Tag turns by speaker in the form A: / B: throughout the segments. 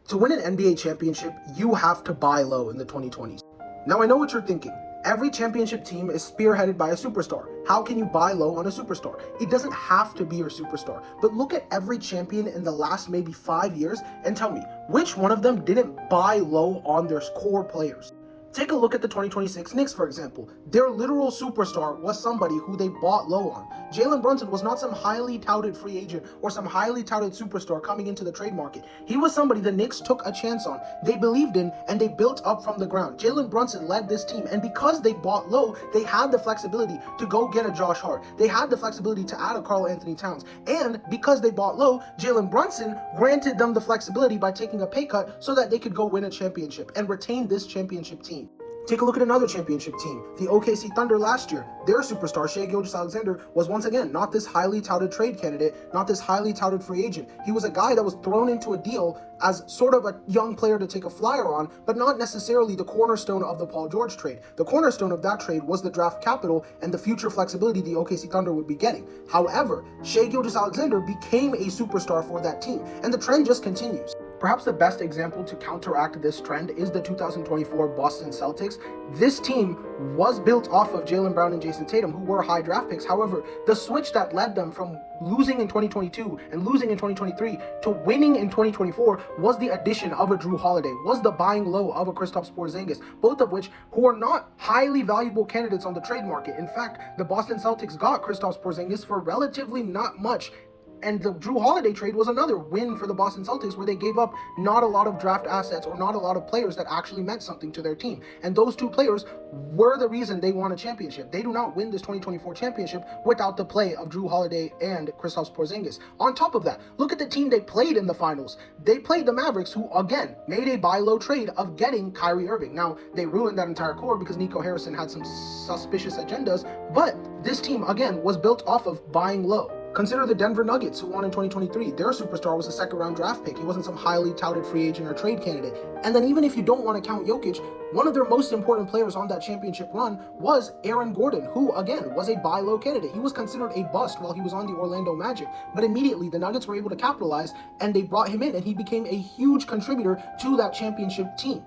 A: To win an NBA championship, you have to buy low in the 2020s. Now I know what you're thinking. Every championship team is spearheaded by a superstar. How can you buy low on a superstar? It doesn't have to be your superstar, but look at every champion in the last maybe 5 years and tell me, which one of them didn't buy low on their core players? Take a look at the 2026 Knicks, for example. Their literal superstar was somebody who they bought low on. Jalen Brunson was not some highly touted free agent or some highly touted superstar coming into the trade market. He was somebody the Knicks took a chance on. They believed in and they built up from the ground. Jalen Brunson led this team, and because they bought low, they had the flexibility to go get a Josh Hart. They had the flexibility to add a Karl Anthony Towns. And because they bought low, Jalen Brunson granted them the flexibility by taking a pay cut so that they could go win a championship and retain this championship team. Take a look at another championship team, the OKC Thunder last year. Their superstar, Shai Gilgeous-Alexander, was once again not this highly touted trade candidate, not this highly touted free agent. He was a guy that was thrown into a deal as sort of a young player to take a flyer on, but not necessarily the cornerstone of the Paul George trade. The cornerstone of that trade was the draft capital and the future flexibility the OKC Thunder would be getting. However, Shai Gilgeous-Alexander became a superstar for that team, and the trend just continues. Perhaps the best example to counteract this trend is the 2024 Boston Celtics. This team was built off of Jaylen Brown and Jason Tatum, who were high draft picks. However, the switch that led them from losing in 2022 and losing in 2023 to winning in 2024 was the addition of a Jrue Holiday, was the buying low of a Kristaps Porzingis, both of which who are not highly valuable candidates on the trade market. In fact, the Boston Celtics got Kristaps Porzingis for relatively not much. And the Jrue Holiday trade was another win for the Boston Celtics, where they gave up not a lot of draft assets or not a lot of players that actually meant something to their team. And those two players were the reason they won a championship. They do not win this 2024 championship without the play of Jrue Holiday and Kristaps Porzingis. On top of that, look at the team they played in the finals. They played the Mavericks, who again made a buy low trade of getting Kyrie Irving. Now, they ruined that entire core because Nico Harrison had some suspicious agendas, but this team again was built off of buying low. Consider the Denver Nuggets, who won in 2023. Their superstar was a second-round draft pick. He wasn't some highly touted free agent or trade candidate. And then even if you don't want to count Jokic, one of their most important players on that championship run was Aaron Gordon, who, again, was a buy low candidate. He was considered a bust while he was on the Orlando Magic. But immediately, the Nuggets were able to capitalize, and they brought him in, and he became a huge contributor to that championship team.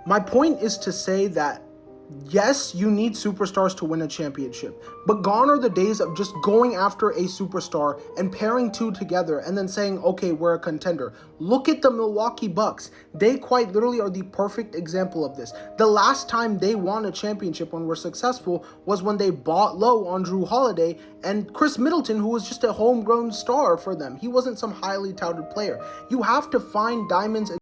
A: My point is to say that yes, you need superstars to win a championship, but gone are the days of just going after a superstar and pairing two together and then saying, okay, we're a contender. Look at the Milwaukee Bucks. They quite literally are the perfect example of this. The last time they won a championship when were successful was when they bought low on Jrue Holiday and Chris Middleton, who was just a homegrown star for them. He wasn't some highly touted player. You have to find diamonds